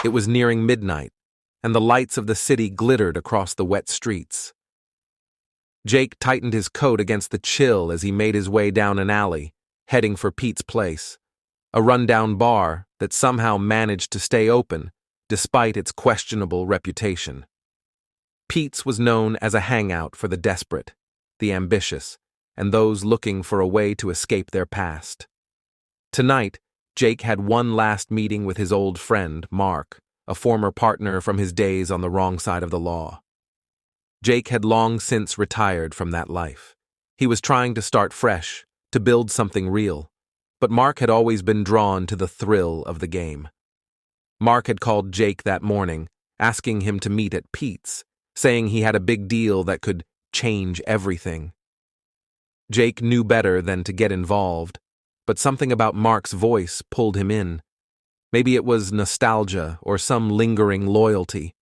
It was nearing midnight, and the lights of the city glittered across the wet streets. Jake tightened his coat against the chill as he made his way down an alley, heading for Pete's place, a rundown bar that somehow managed to stay open despite its questionable reputation. Pete's was known as a hangout for the desperate, the ambitious, and those looking for a way to escape their past. Tonight, Jake had one last meeting with his old friend, Mark, a former partner from his days on the wrong side of the law. Jake had long since retired from that life. He was trying to start fresh, to build something real, but Mark had always been drawn to the thrill of the game. Mark had called Jake that morning, asking him to meet at Pete's, saying he had a big deal that could change everything. Jake knew better than to get involved, but something about Mark's voice pulled him in. Maybe it was nostalgia or some lingering loyalty.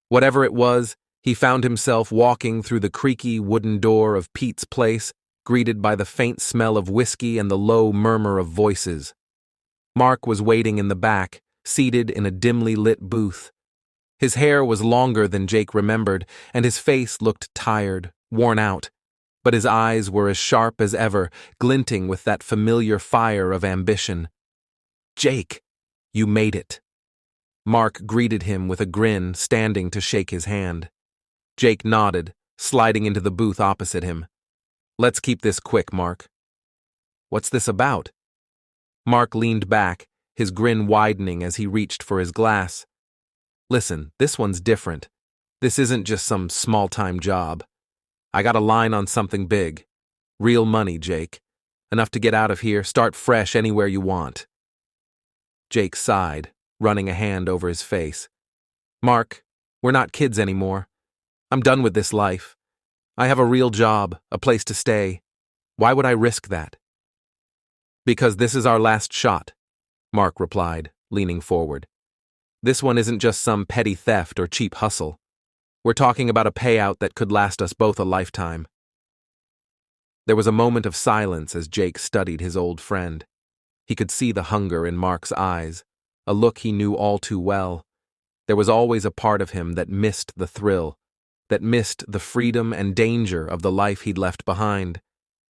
Whatever it was, he found himself walking through the creaky wooden door of Pete's place, greeted by the faint smell of whiskey and the low murmur of voices. Mark was waiting in the back, seated in a dimly lit booth. His hair was longer than Jake remembered, and his face looked tired, worn out, but his eyes were as sharp as ever, glinting with that familiar fire of ambition. "Jake, you made it." Mark greeted him with a grin, standing to shake his hand. Jake nodded, sliding into the booth opposite him. "Let's keep this quick, Mark." "What's this about?" Mark leaned back, his grin widening as he reached for his glass. "Listen, this one's different. This isn't just some small-time job. I got a line on something big. Real money, Jake. Enough to get out of here, start fresh anywhere you want." Jake sighed, running a hand over his face. "Mark, we're not kids anymore. I'm done with this life. I have a real job, a place to stay. Why would I risk that?" "Because this is our last shot," Mark replied, leaning forward. "This one isn't just some petty theft or cheap hustle. We're talking about a payout that could last us both a lifetime." There was a moment of silence as Jake studied his old friend. He could see the hunger in Mark's eyes, a look he knew all too well. There was always a part of him that missed the thrill, that missed the freedom and danger of the life he'd left behind.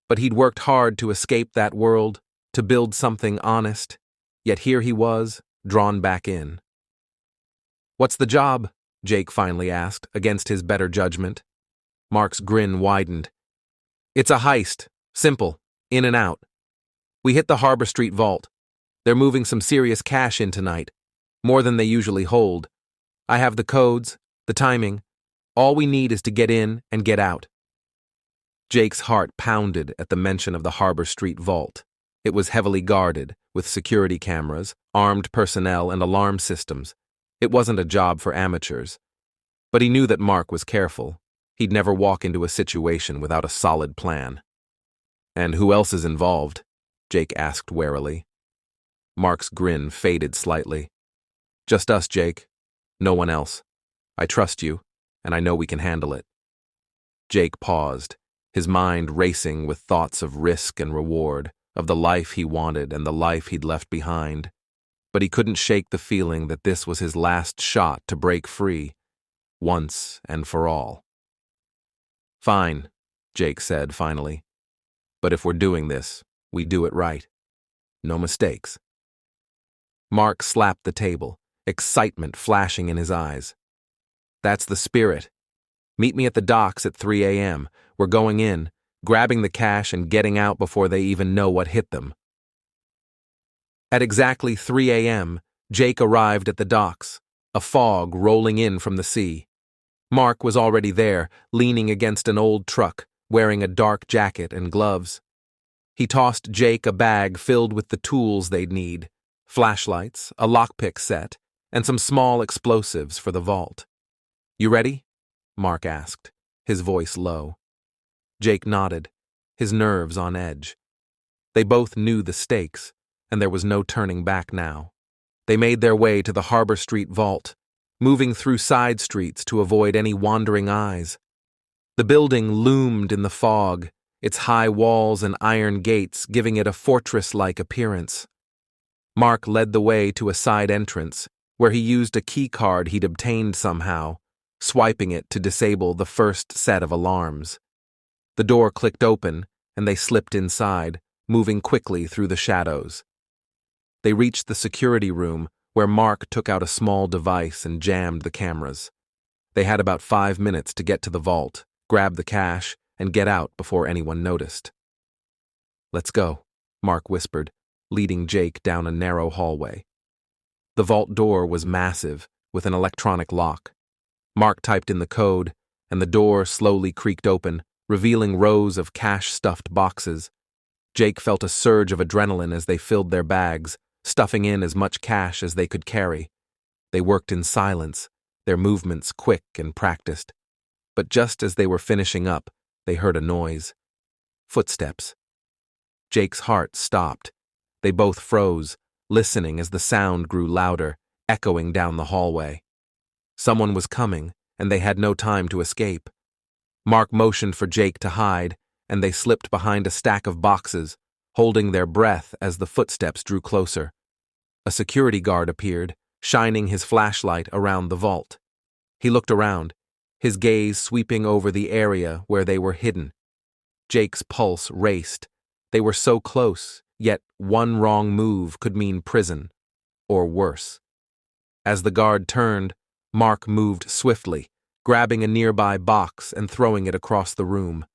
But he'd worked hard to escape that world, to build something honest, yet here he was, drawn back in. "What's the job?" Jake finally asked, against his better judgment. Mark's grin widened. "It's a heist. Simple. In and out. We hit the Harbor Street vault. They're moving some serious cash in tonight. More than they usually hold. I have the codes, the timing. All we need is to get in and get out." Jake's heart pounded at the mention of the Harbor Street vault. It was heavily guarded, with security cameras, armed personnel, and alarm systems. It wasn't a job for amateurs. But he knew that Mark was careful. He'd never walk into a situation without a solid plan. "And who else is involved?" Jake asked warily. Mark's grin faded slightly. "Just us, Jake. No one else. I trust you, and I know we can handle it." Jake paused, his mind racing with thoughts of risk and reward, of the life he wanted and the life he'd left behind. But he couldn't shake the feeling that this was his last shot to break free, once and for all. "Fine," Jake said finally. "But if we're doing this, we do it right. No mistakes." Mark slapped the table, excitement flashing in his eyes. "That's the spirit. Meet me at the docks at 3 a.m. We're going in, grabbing the cash and getting out before they even know what hit them." At exactly 3 a.m., Jake arrived at the docks, a fog rolling in from the sea. Mark was already there, leaning against an old truck, wearing a dark jacket and gloves. He tossed Jake a bag filled with the tools they'd need, flashlights, a lockpick set, and some small explosives for the vault. "You ready?" Mark asked, his voice low. Jake nodded, his nerves on edge. They both knew the stakes, and there was no turning back now. They made their way to the Harbor Street vault, moving through side streets to avoid any wandering eyes. The building loomed in the fog, its high walls and iron gates giving it a fortress-like appearance. Mark led the way to a side entrance, where he used a key card he'd obtained somehow, swiping it to disable the first set of alarms. The door clicked open, and they slipped inside, moving quickly through the shadows. They reached the security room, where Mark took out a small device and jammed the cameras. They had about 5 minutes to get to the vault, grab the cash, and get out before anyone noticed. "Let's go," Mark whispered, leading Jake down a narrow hallway. The vault door was massive, with an electronic lock. Mark typed in the code, and the door slowly creaked open, revealing rows of cash-stuffed boxes. Jake felt a surge of adrenaline as they filled their bags, stuffing in as much cash as they could carry. They worked in silence, their movements quick and practiced. But just as they were finishing up, they heard a noise. Footsteps. Jake's heart stopped. They both froze, listening as the sound grew louder, echoing down the hallway. Someone was coming, and they had no time to escape. Mark motioned for Jake to hide, and they slipped behind a stack of boxes, holding their breath as the footsteps drew closer. A security guard appeared, shining his flashlight around the vault. He looked around, his gaze sweeping over the area where they were hidden. Jake's pulse raced. They were so close, yet one wrong move could mean prison, or worse. As the guard turned, Mark moved swiftly, grabbing a nearby box and throwing it across the room.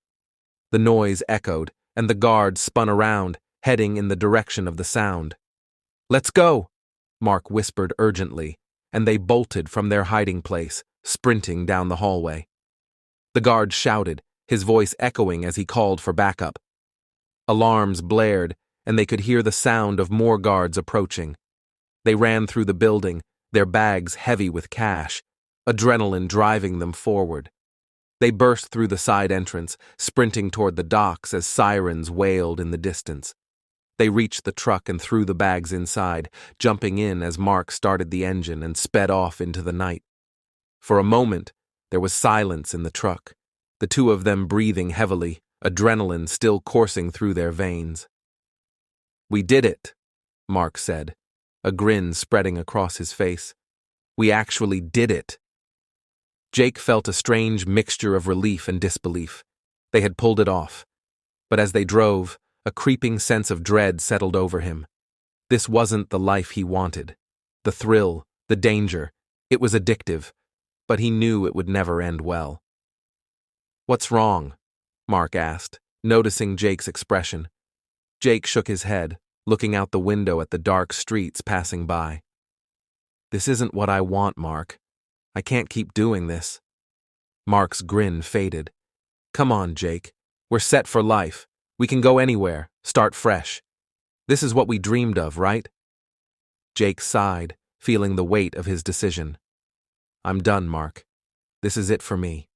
The noise echoed, and the guard spun around, heading in the direction of the sound. "Let's go," Mark whispered urgently, and they bolted from their hiding place, sprinting down the hallway. The guard shouted, his voice echoing as he called for backup. Alarms blared, and they could hear the sound of more guards approaching. They ran through the building, their bags heavy with cash, adrenaline driving them forward. They burst through the side entrance, sprinting toward the docks as sirens wailed in the distance. They reached the truck and threw the bags inside, jumping in as Mark started the engine and sped off into the night. For a moment, there was silence in the truck, the two of them breathing heavily, adrenaline still coursing through their veins. "We did it," Mark said, a grin spreading across his face. "We actually did it." Jake felt a strange mixture of relief and disbelief. They had pulled it off. But as they drove, a creeping sense of dread settled over him. This wasn't the life he wanted. The thrill, the danger, it was addictive, but he knew it would never end well. "What's wrong?" Mark asked, noticing Jake's expression. Jake shook his head, looking out the window at the dark streets passing by. "This isn't what I want, Mark. I can't keep doing this." Mark's grin faded. "Come on, Jake. We're set for life. We can go anywhere, start fresh. This is what we dreamed of, right?" Jake sighed, feeling the weight of his decision. "I'm done, Mark. This is it for me."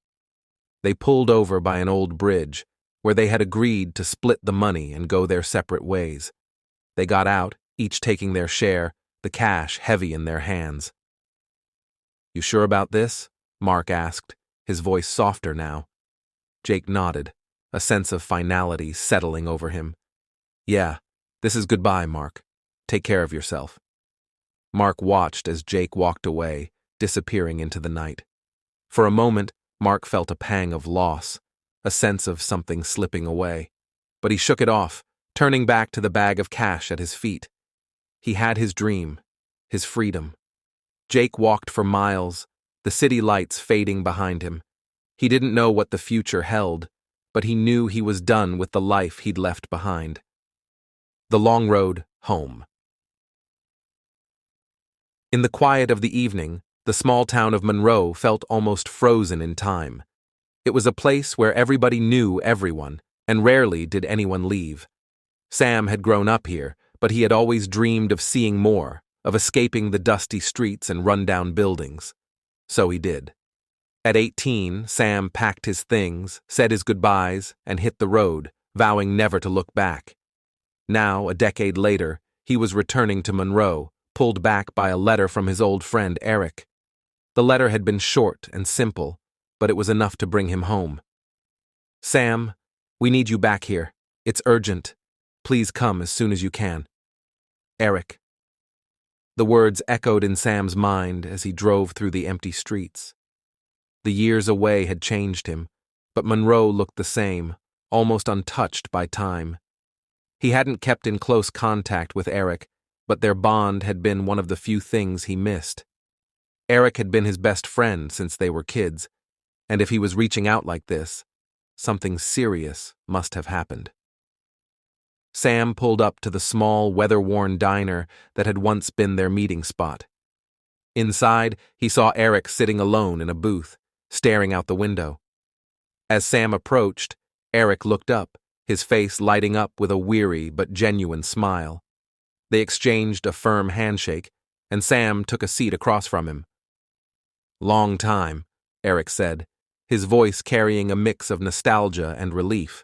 They pulled over by an old bridge, where they had agreed to split the money and go their separate ways. They got out, each taking their share, the cash heavy in their hands. "You sure about this?" Mark asked, his voice softer now. Jake nodded, a sense of finality settling over him. "Yeah, this is goodbye, Mark. Take care of yourself." Mark watched as Jake walked away, disappearing into the night. For a moment, Mark felt a pang of loss, a sense of something slipping away. But he shook it off, turning back to the bag of cash at his feet. He had his dream, his freedom. Jake walked for miles, the city lights fading behind him. He didn't know what the future held, but he knew he was done with the life he'd left behind. The long road home. In the quiet of the evening, the small town of Monroe felt almost frozen in time. It was a place where everybody knew everyone, and rarely did anyone leave. Sam had grown up here, but he had always dreamed of seeing more, of escaping the dusty streets and run-down buildings. So he did. At 18, Sam packed his things, said his goodbyes, and hit the road, vowing never to look back. Now, a decade later, he was returning to Monroe, pulled back by a letter from his old friend Eric. The letter had been short and simple, but it was enough to bring him home. "Sam, we need you back here. It's urgent. Please come as soon as you can. Eric." The words echoed in Sam's mind as he drove through the empty streets. The years away had changed him, but Monroe looked the same, almost untouched by time. He hadn't kept in close contact with Eric, but their bond had been one of the few things he missed. Eric had been his best friend since they were kids, and if he was reaching out like this, something serious must have happened. Sam pulled up to the small, weather-worn diner that had once been their meeting spot. Inside, he saw Eric sitting alone in a booth, staring out the window. As Sam approached, Eric looked up, his face lighting up with a weary but genuine smile. They exchanged a firm handshake, and Sam took a seat across from him. "Long time," Eric said, his voice carrying a mix of nostalgia and relief.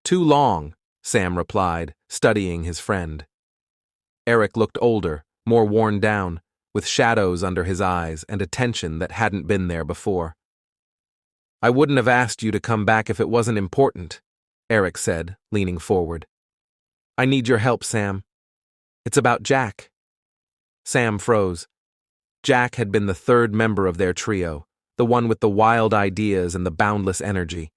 "Too long," Sam replied, studying his friend. Eric looked older, more worn down, with shadows under his eyes and a tension that hadn't been there before. "I wouldn't have asked you to come back if it wasn't important," Eric said, leaning forward. "I need your help, Sam. It's about Jack." Sam froze. Jack had been the third member of their trio, the one with the wild ideas and the boundless energy.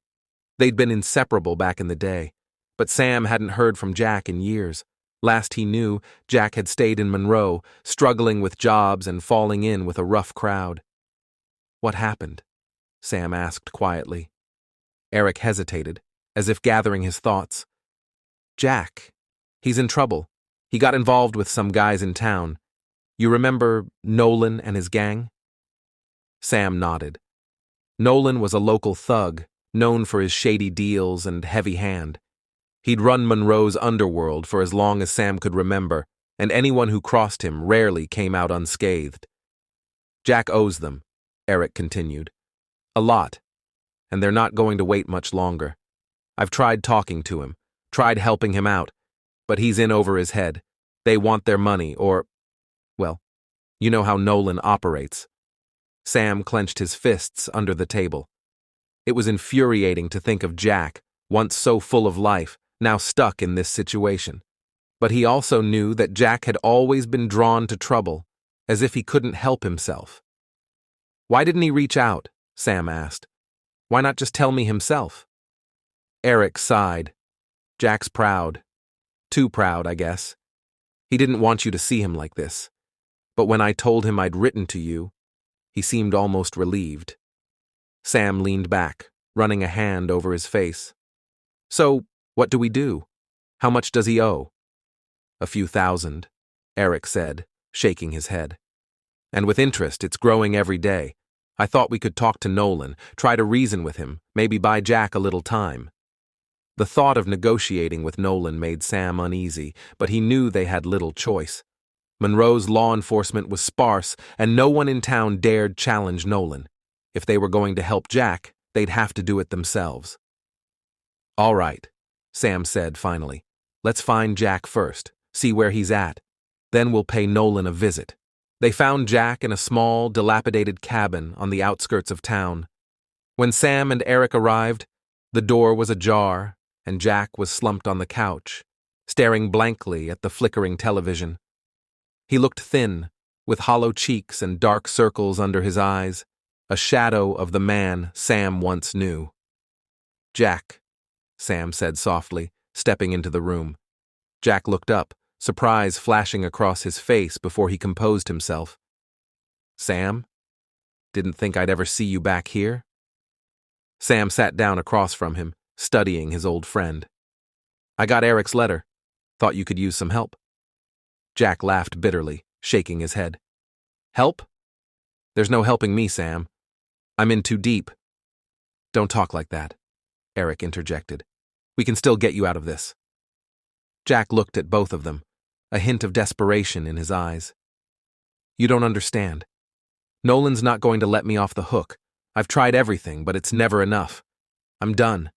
They'd been inseparable back in the day, but Sam hadn't heard from Jack in years. Last he knew, Jack had stayed in Monroe, struggling with jobs and falling in with a rough crowd. "What happened?" Sam asked quietly. Eric hesitated, as if gathering his thoughts. "Jack. He's in trouble. He got involved with some guys in town. You remember Nolan and his gang?" Sam nodded. Nolan was a local thug, known for his shady deals and heavy hand. He'd run Monroe's underworld for as long as Sam could remember, and anyone who crossed him rarely came out unscathed. "Jack owes them," Eric continued. "A lot, and they're not going to wait much longer. I've tried talking to him, tried helping him out, but he's in over his head. They want their money, or, well, you know how Nolan operates." Sam clenched his fists under the table. It was infuriating to think of Jack, once so full of life, now stuck in this situation. But he also knew that Jack had always been drawn to trouble, as if he couldn't help himself. "Why didn't he reach out?" Sam asked. "Why not just tell me himself?" Eric sighed. "Jack's proud. Too proud, I guess. He didn't want you to see him like this. But when I told him I'd written to you, he seemed almost relieved." Sam leaned back, running a hand over his face. "So, what do we do? How much does he owe?" "A few thousand," Eric said, shaking his head. "And with interest, it's growing every day. I thought we could talk to Nolan, try to reason with him, maybe buy Jack a little time." The thought of negotiating with Nolan made Sam uneasy, but he knew they had little choice. Monroe's law enforcement was sparse, and no one in town dared challenge Nolan. If they were going to help Jack, they'd have to do it themselves. "All right," Sam said finally. "Let's find Jack first, see where he's at. Then we'll pay Nolan a visit." They found Jack in a small, dilapidated cabin on the outskirts of town. When Sam and Eric arrived, the door was ajar, and Jack was slumped on the couch, staring blankly at the flickering television. He looked thin, with hollow cheeks and dark circles under his eyes, a shadow of the man Sam once knew. "Jack," Sam said softly, stepping into the room. Jack looked up, surprise flashing across his face before he composed himself. "Sam? Didn't think I'd ever see you back here?" Sam sat down across from him, studying his old friend. "I got Eric's letter. Thought you could use some help." Jack laughed bitterly, shaking his head. "Help? There's no helping me, Sam. I'm in too deep." "Don't talk like that," Eric interjected. "We can still get you out of this." Jack looked at both of them, a hint of desperation in his eyes. "You don't understand. Nolan's not going to let me off the hook. I've tried everything, but it's never enough. I'm done."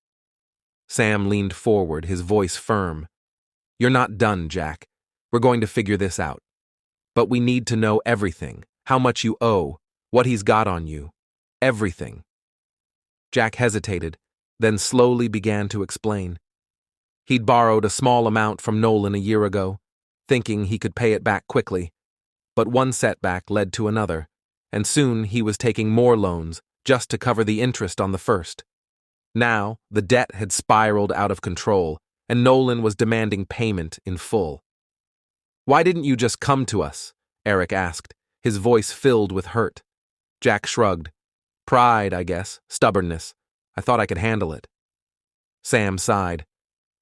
Sam leaned forward, his voice firm. "You're not done, Jack. We're going to figure this out. But we need to know everything, how much you owe, what he's got on you. Everything." Jack hesitated, then slowly began to explain. He'd borrowed a small amount from Nolan a year ago, thinking he could pay it back quickly. But one setback led to another, and soon he was taking more loans just to cover the interest on the first. Now, the debt had spiraled out of control, and Nolan was demanding payment in full. "Why didn't you just come to us?" Eric asked, his voice filled with hurt. Jack shrugged. "Pride, I guess. Stubbornness. I thought I could handle it." Sam sighed.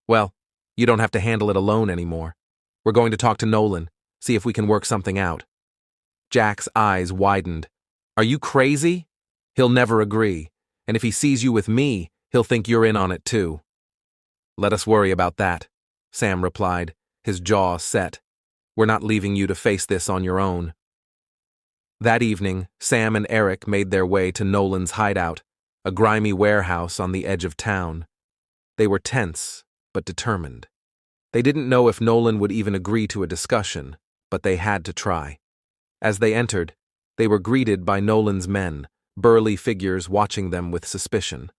"Well, you don't have to handle it alone anymore. We're going to talk to Nolan, see if we can work something out." Jack's eyes widened. "Are you crazy? He'll never agree, and if he sees you with me, he'll think you're in on it too." "Let us worry about that," Sam replied, his jaw set. "We're not leaving you to face this on your own." That evening, Sam and Eric made their way to Nolan's hideout, a grimy warehouse on the edge of town. They were tense, but determined. They didn't know if Nolan would even agree to a discussion, but they had to try. As they entered, they were greeted by Nolan's men, burly figures watching them with suspicion.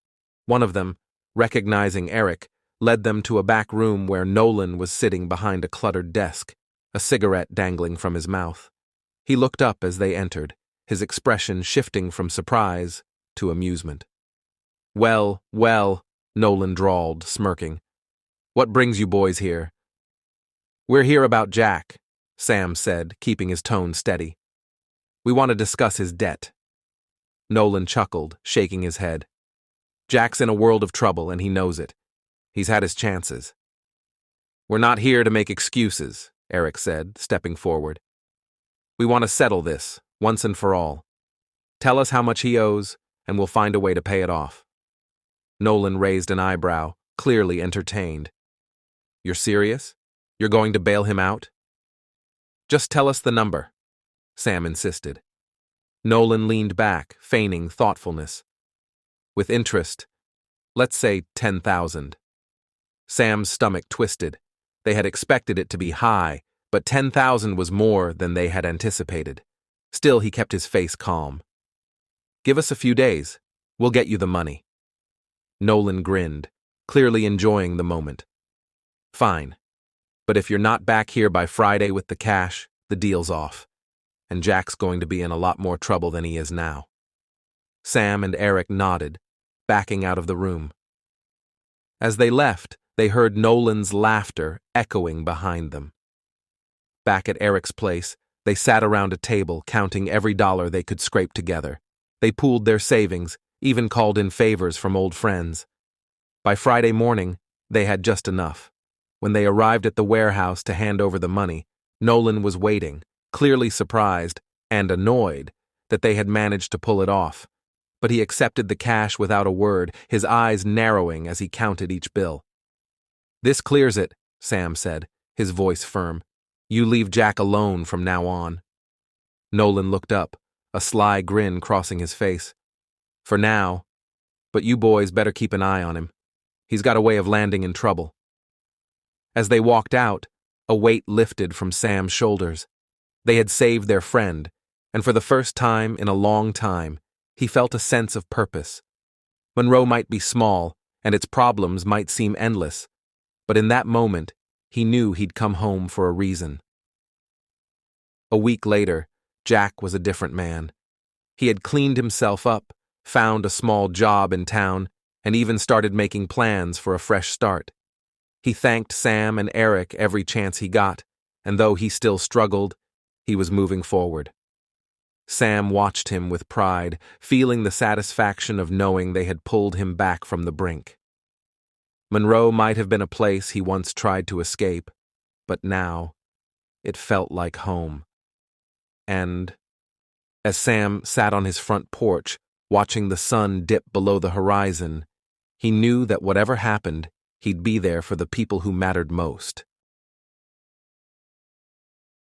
One of them, recognizing Eric, led them to a back room where Nolan was sitting behind a cluttered desk, a cigarette dangling from his mouth. He looked up as they entered, his expression shifting from surprise to amusement. Well, Nolan drawled, smirking. "What brings you boys here?" "We're here about Jack," Sam said, keeping his tone steady. "We want to discuss his debt." Nolan chuckled, shaking his head. "Jack's in a world of trouble, and he knows it. He's had his chances." "We're not here to make excuses," Eric said, stepping forward. "We want to settle this, once and for all. Tell us how much he owes, and we'll find a way to pay it off." Nolan raised an eyebrow, clearly entertained. "You're serious? You're going to bail him out?" "Just tell us the number," Sam insisted. Nolan leaned back, feigning thoughtfulness. "With interest, let's say 10,000. Sam's stomach twisted. They had expected it to be high, but 10,000 was more than they had anticipated. Still, he kept his face calm. "Give us a few days. We'll get you the money." Nolan grinned, clearly enjoying the moment. "Fine. But if you're not back here by Friday with the cash, the deal's off. And Jack's going to be in a lot more trouble than he is now." Sam and Eric nodded, backing out of the room. As they left, they heard Nolan's laughter echoing behind them. Back at Eric's place, they sat around a table, counting every dollar they could scrape together. They pooled their savings, even called in favors from old friends. By Friday morning, they had just enough. When they arrived at the warehouse to hand over the money, Nolan was waiting, clearly surprised and annoyed that they had managed to pull it off. But he accepted the cash without a word, his eyes narrowing as he counted each bill. "This clears it," Sam said, his voice firm. "You leave Jack alone from now on." Nolan looked up, a sly grin crossing his face. "For now, but you boys better keep an eye on him. He's got a way of landing in trouble." As they walked out, a weight lifted from Sam's shoulders. They had saved their friend, and for the first time in a long time, he felt a sense of purpose. Monroe might be small, and its problems might seem endless, but in that moment, he knew he'd come home for a reason. A week later, Jack was a different man. He had cleaned himself up, found a small job in town, and even started making plans for a fresh start. He thanked Sam and Eric every chance he got, and though he still struggled, he was moving forward. Sam watched him with pride, feeling the satisfaction of knowing they had pulled him back from the brink. Monroe might have been a place he once tried to escape, but now it felt like home. And as Sam sat on his front porch, watching the sun dip below the horizon, he knew that whatever happened, he'd be there for the people who mattered most.